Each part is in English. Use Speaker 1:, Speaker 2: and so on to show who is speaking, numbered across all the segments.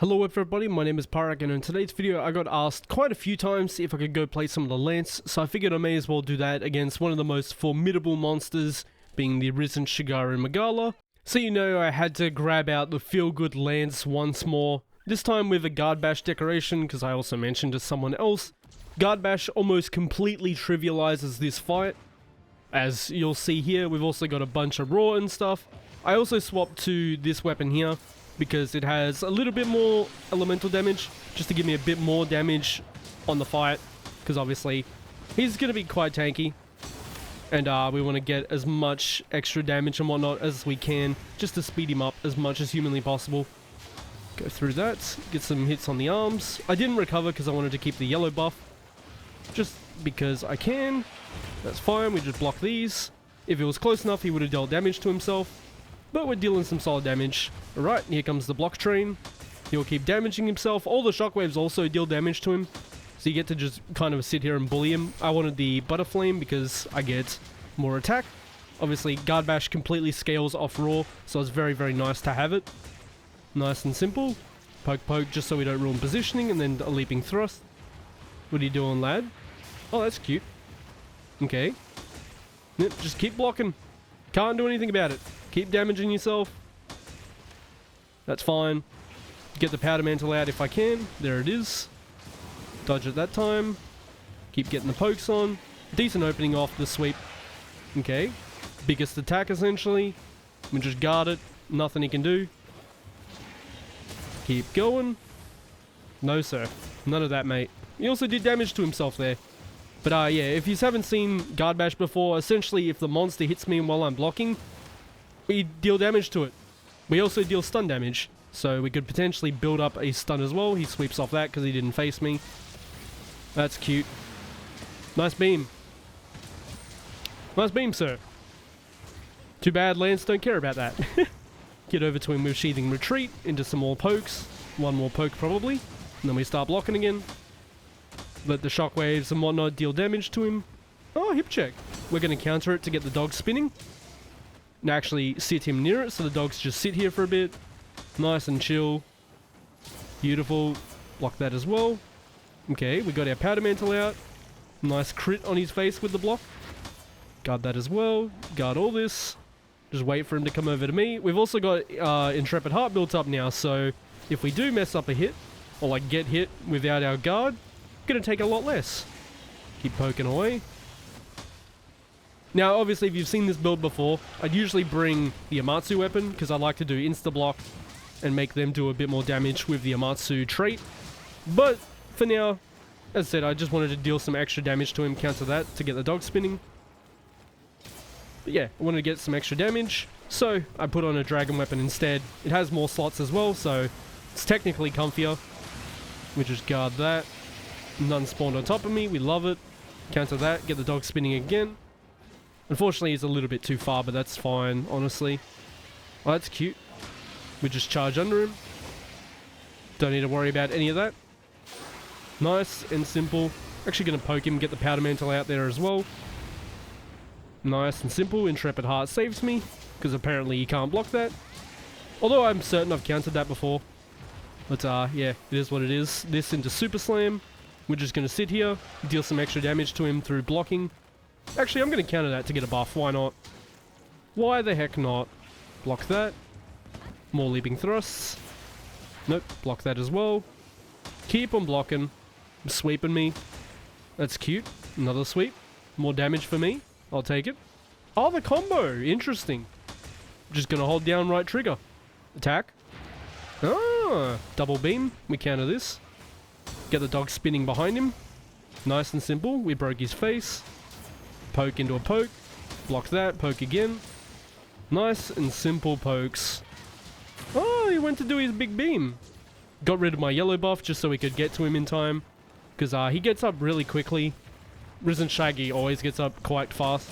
Speaker 1: Hello everybody, my name is Pyrac, and in today's video I got asked quite a few times if I could go play some of the Lance, so I figured I may as well do that against one of the most formidable monsters, being the risen Shagaru Magala. So you know I had to grab out the feel-good Lance once more, this time with a guard bash decoration, because I also mentioned to someone else. Guard bash almost completely trivializes this fight. As you'll see here, we've also got a bunch of raw and stuff. I also swapped to this weapon here, because it has a little bit more elemental damage, just to give me a bit more damage on the fight, because obviously he's going to be quite tanky, and we want to get as much extra damage and whatnot as we can, just to speed him up as much as humanly possible. Go through that, get some hits on the arms. I didn't recover because I wanted to keep the yellow buff, just because I can. That's fine, we just block these. If it was close enough, he would have dealt damage to himself. But we're dealing some solid damage. Alright, here comes the block train. He'll keep damaging himself. All the shockwaves also deal damage to him. So you get to just kind of sit here and bully him. I wanted the Butterflame because I get more attack. Obviously, Guard Bash completely scales off Raw, so it's very, very nice to have it. Nice and simple. Poke, poke, just so we don't ruin positioning, and then a Leaping Thrust. What are you doing, lad? Oh, that's cute. Okay. Yep, just keep blocking. Can't do anything about it. Keep damaging yourself. That's fine. Get the Powder Mantle out if I can. There it is. Dodge at that time. Keep getting the pokes on. Decent opening off the sweep. Okay. Biggest attack essentially. We just guard it. Nothing he can do. Keep going. No sir. None of that, mate. He also did damage to himself there. But yeah, if you haven't seen Guard Bash before, essentially if the monster hits me while I'm blocking, we deal damage to it. We also deal stun damage, so we could potentially build up a stun as well. He sweeps off that because he didn't face me. That's cute. Nice beam. Nice beam, sir. Too bad Lance don't care about that. Get over to him with Sheathing Retreat, into some more pokes. One more poke probably. And then we start blocking again. Let the shockwaves and whatnot deal damage to him. Oh, hip check. We're going to counter it to get the dog spinning. And actually sit him near it, so the dogs just sit here for a bit. Nice and chill. Beautiful. Block that as well. Okay, we got our Powder Mantle out. Nice crit on his face with the block. Guard that as well. Guard all this. Just wait for him to come over to me. We've also got Intrepid Heart built up now, so if we do mess up a hit, or like get hit without our guard, gonna take a lot less. Keep poking away. Now obviously if you've seen this build before, I'd usually bring the Amatsu weapon because I like to do insta block and make them do a bit more damage with the Amatsu trait. But for now, as I said, I just wanted to deal some extra damage to him, counter that to get the dog spinning. But yeah, I wanted to get some extra damage, so I put on a dragon weapon instead. It has more slots as well, so it's technically comfier. We just guard that. None spawned on top of me, we love it. Counter that, get the dog spinning again. Unfortunately, he's a little bit too far, but that's fine, honestly. Oh, that's cute. We just charge under him. Don't need to worry about any of that. Nice and simple. Actually going to poke him, get the Powder Mantle out there as well. Nice and simple. Intrepid Heart saves me, because apparently you can't block that. Although I'm certain I've countered that before. But yeah, it is what it is. This into Super Slam. We're just going to sit here, deal some extra damage to him through blocking. Actually, I'm going to counter that to get a buff. Why not? Why the heck not? Block that. More Leaping Thrusts. Nope, block that as well. Keep on blocking. Sweeping me. That's cute. Another sweep. More damage for me. I'll take it. Oh, the combo. Interesting. Just going to hold down right trigger. Attack. Ah, double beam. We counter this. Get the dog spinning behind him. Nice and simple. We broke his face. Poke into a poke. Block that. Poke again. Nice and simple pokes. Oh, he went to do his big beam. Got rid of my yellow buff just so we could get to him in time. Because he gets up really quickly. Risen Shaggy always gets up quite fast.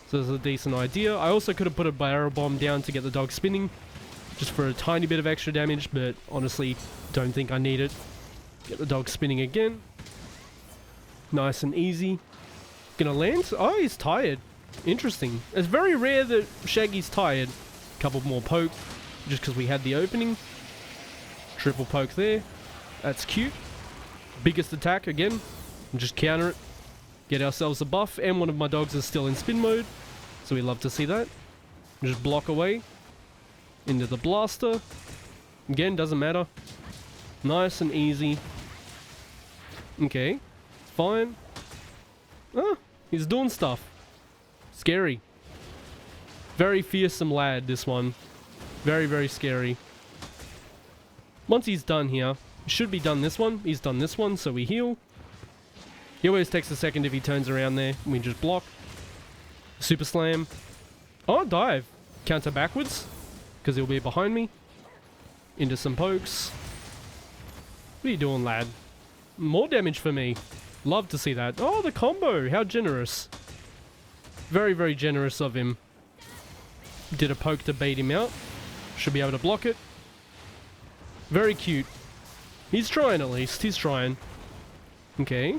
Speaker 1: So that's a decent idea. I also could have put a barrel bomb down to get the dog spinning. Just for a tiny bit of extra damage. But honestly, don't think I need it. Get the dog spinning again. Nice and easy. Gonna land? Oh, he's tired. Interesting. It's very rare that Shaggy's tired. Couple more poke, just because we had the opening. Triple poke there. That's cute. Biggest attack again. And just counter it. Get ourselves a buff. And one of my dogs is still in spin mode. So we love to see that. Just block away. Into the blaster. Again, doesn't matter. Nice and easy. Okay. Fine. Ah, he's doing stuff. Scary. Very fearsome lad, this one. Very, very scary. Once he's done here, should be done this one. He's done this one, so we heal. He always takes a second if he turns around there. We just block. Super slam. Oh, dive. Counter backwards, because he'll be behind me. Into some pokes. What are you doing, lad? More damage for me. Love to see that. Oh, the combo. How generous. Very, very generous of him. Did a poke to bait him out. Should be able to block it. Very cute. He's trying at least. He's trying. Okay.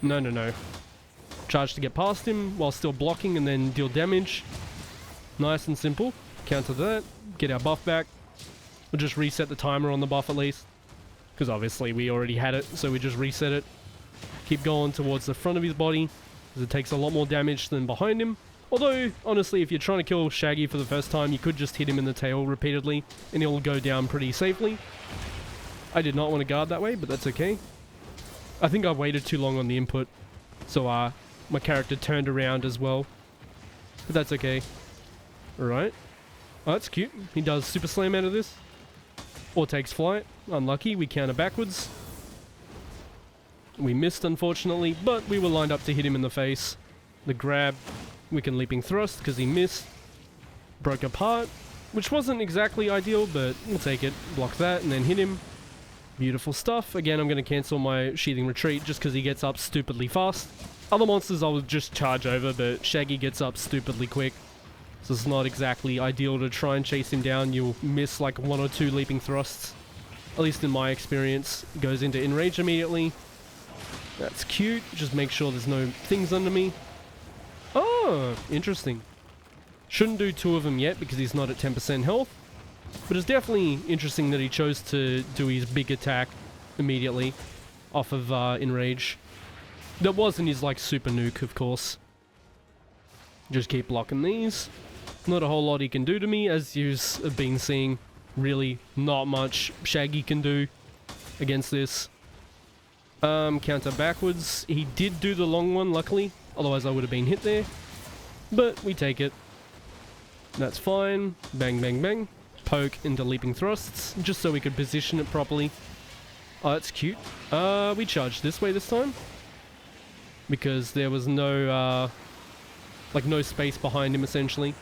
Speaker 1: No, no, no. Charge to get past him while still blocking and then deal damage. Nice and simple. Counter that. Get our buff back. We'll just reset the timer on the buff at least. Because obviously we already had it, so we just reset it. Keep going towards the front of his body, because it takes a lot more damage than behind him. Although, honestly, if you're trying to kill Shaggy for the first time, you could just hit him in the tail repeatedly, and he'll go down pretty safely. I did not want to guard that way, but that's okay. I think I waited too long on the input, so my character turned around as well. But that's okay. Alright. Oh, that's cute. He does super slam out of this. Or takes flight. Unlucky, we counter backwards. We missed, unfortunately, but we were lined up to hit him in the face. The grab, we can leaping thrust because he missed. Broke apart, which wasn't exactly ideal, but we'll take it. Block that and then hit him. Beautiful stuff. Again, I'm going to cancel my sheathing retreat just because he gets up stupidly fast. Other monsters I will just charge over, but Shaggy gets up stupidly quick. So it's not exactly ideal to try and chase him down. You'll miss like 1 or 2 leaping thrusts. At least in my experience. Goes into enrage immediately. That's cute. Just make sure there's no things under me. Oh, interesting. Shouldn't do 2 of them yet because he's not at 10% health. But it's definitely interesting that he chose to do his big attack immediately off of enrage. That wasn't his like super nuke, of course. Just keep blocking these. Not a whole lot he can do to me, as you've been seeing. Really not much Shaggy can do against this. Counter backwards. He did do the long one, luckily. Otherwise I would have been hit there. But we take it. That's fine. Bang, bang, bang. Poke into leaping thrusts, just so we could position it properly. Oh, that's cute. We charged this way this time. Because there was no, like no space behind him, essentially.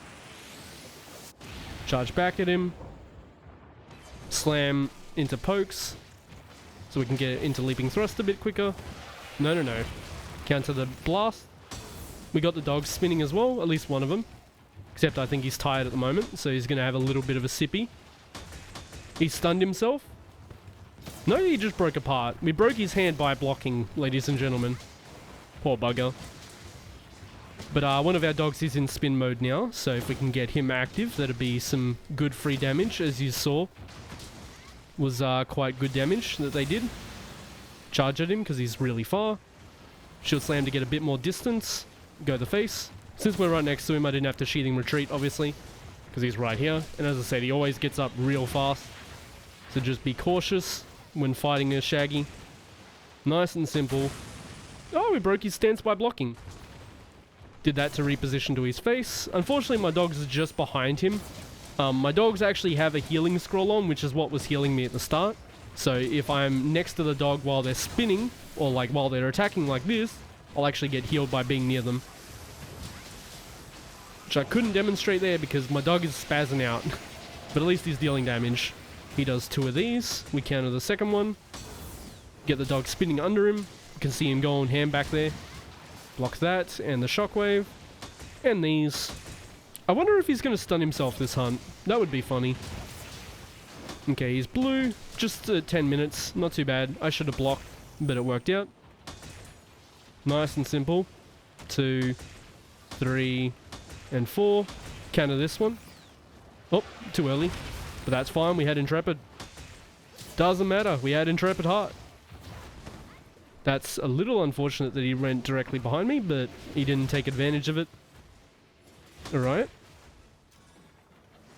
Speaker 1: Charge back at him. Slam into pokes. So we can get into leaping thrust a bit quicker. No, no, no. Counter the blast. We got the dog spinning as well, at least one of them. Except I think he's tired at the moment, so he's going to have a little bit of a sippy. He stunned himself. No, he just broke apart. We broke his hand by blocking, ladies and gentlemen. Poor bugger. But one of our dogs is in spin mode now, so if we can get him active, that'd be some good free damage, as you saw. Was quite good damage that they did. Charge at him, because he's really far. Shield slam to get a bit more distance. Go the face. Since we're right next to him, I didn't have to sheathing retreat, obviously, because he's right here. And as I said, he always gets up real fast. So just be cautious when fighting a Shaggy. Nice and simple. Oh, we broke his stance by blocking. Did that to reposition to his face. Unfortunately, my dog's just behind him. My dogs actually have a healing scroll on, which is what was healing me at the start. So if I'm next to the dog while they're spinning, or like while they're attacking like this, I'll actually get healed by being near them. Which I couldn't demonstrate there because my dog is spazzing out. But at least he's dealing damage. He does 2 of these. We counter the second one. Get the dog spinning under him. You can see him going ham back there. Block that and the shockwave. And these. I wonder if he's going to stun himself this hunt. That would be funny. Okay, he's blue. Just 10 minutes. Not too bad. I should have blocked, but it worked out. Nice and simple. 2, 3, and 4. Counter this one. Oh, too early. But that's fine. We had Intrepid. Doesn't matter. We had Intrepid Heart. That's a little unfortunate that he went directly behind me, but he didn't take advantage of it. Alright.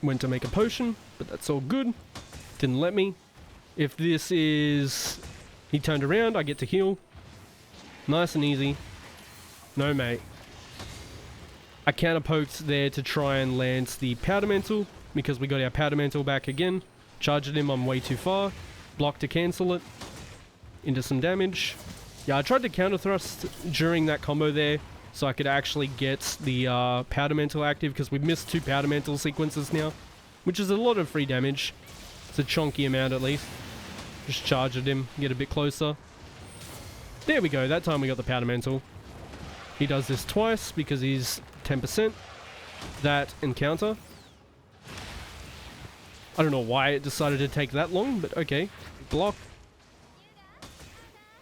Speaker 1: Went to make a potion, but that's all good. Didn't let me. If this is... He turned around, I get to heal. Nice and easy. No, mate. I counter-poked there to try and lance the Powder Mantle, because we got our Powder Mantle back again. Charged him, I'm way too far. Block to cancel it. Into some damage. Yeah, I tried to counter thrust during that combo there, so I could actually get the Powder Mantle active, because we've missed 2 Powder Mantle sequences now, which is a lot of free damage. It's a chunky amount at least. Just charge at him, get a bit closer. There we go, that time we got the Powder Mantle. He does this twice because he's 10%. That and counter. I don't know why it decided to take that long, but okay. Block.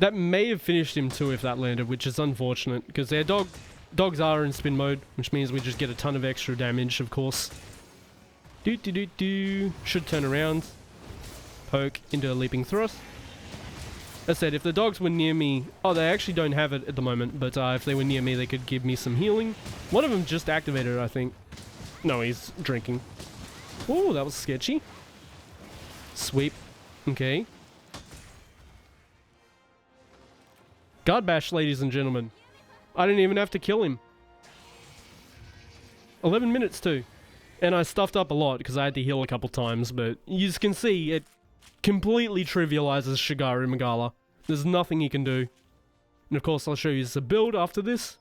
Speaker 1: That may have finished him too if that landed, which is unfortunate, because their dogs are in spin mode, which means we just get a ton of extra damage, of course. Should turn around. Poke into a leaping thrust. As I said, if the dogs were near me... Oh, they actually don't have it at the moment, but if they were near me, they could give me some healing. One of them just activated, I think. No, he's drinking. Oh, that was sketchy. Sweep. Okay. Guard bash, ladies and gentlemen. I didn't even have to kill him. 11 minutes too. And I stuffed up a lot because I had to heal a couple times, but you can see it completely trivializes Shagaru Magala. There's nothing he can do. And of course I'll show you the build after this.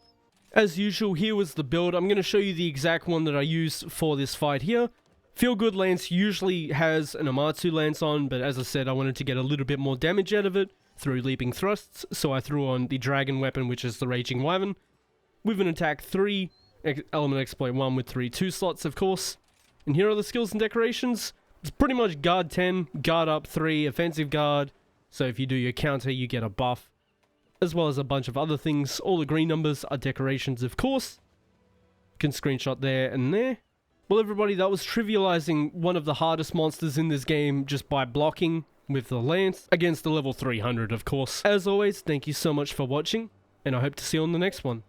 Speaker 1: As usual, here was the build. I'm going to show you the exact one that I used for this fight here. Feel Good Lance usually has an Amatsu Lance on, but as I said, I wanted to get a little bit more damage out of it through leaping thrusts, so I threw on the dragon weapon, which is the Raging Wyvern, with an attack 3, element exploit 1 with 3 2 slots, of course. And here are the skills and decorations. It's pretty much guard 10, guard up 3, offensive guard, so if you do your counter, you get a buff, as well as a bunch of other things. All the green numbers are decorations, of course. You can screenshot there and there. Well, everybody, that was trivializing one of the hardest monsters in this game just by blocking with the lance against the level 300, of course. As always, thank you so much for watching, and I hope to see you on the next one.